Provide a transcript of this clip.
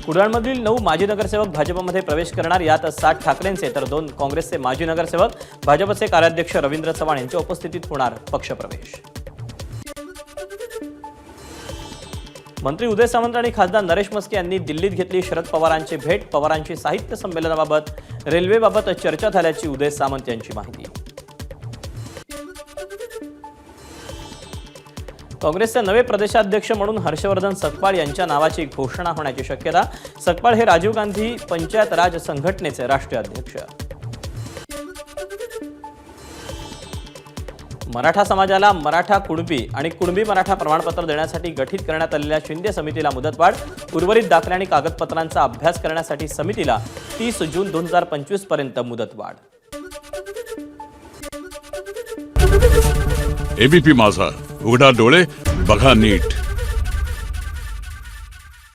कुडाळमधील 9 माजी नगरसेवक भाजपमध्ये प्रवेश करणार। यात 7 ठाकरेंचे तर 2 काँग्रेसचे माजी नगरसेवक भाजपचे कार्याध्यक्ष रवींद्र चव्हाण यांच्या उपस्थितीत होणार पक्षप्रवेश। मंत्री उदय सामंत आणि खासदार नरेश मस्के यांनी दिल्लीत घेतली शरद पवारांची भेट। पवारांची साहित्य संमेलनाबाबत रेल्वेबाबत चर्चा झाल्याची उदय सामंत यांची माहिती। काँग्रेसचे नवे प्रदेशाध्यक्ष म्हणून हर्षवर्धन सकपाळ यांच्या नावाची घोषणा होण्याची शक्यता। सकपाळ हे राजीव गांधी पंचायत राज संघटनेचे राष्ट्रीय अध्यक्ष। मराठा समाजाला मराठा कुणबी आणि कुणबी मराठा प्रमाणपत्र देण्यासाठी गठीत करण्यात आलेल्या शिंदे समितीला मुदतवाढ। उर्वरित दाखले आणि कागदपत्रांचा अभ्यास करण्यासाठी समितीला 30 जून 2025 पर्यंत मुदतवाढ। एबीपी माझा, उघडा डोळे बघा नीट।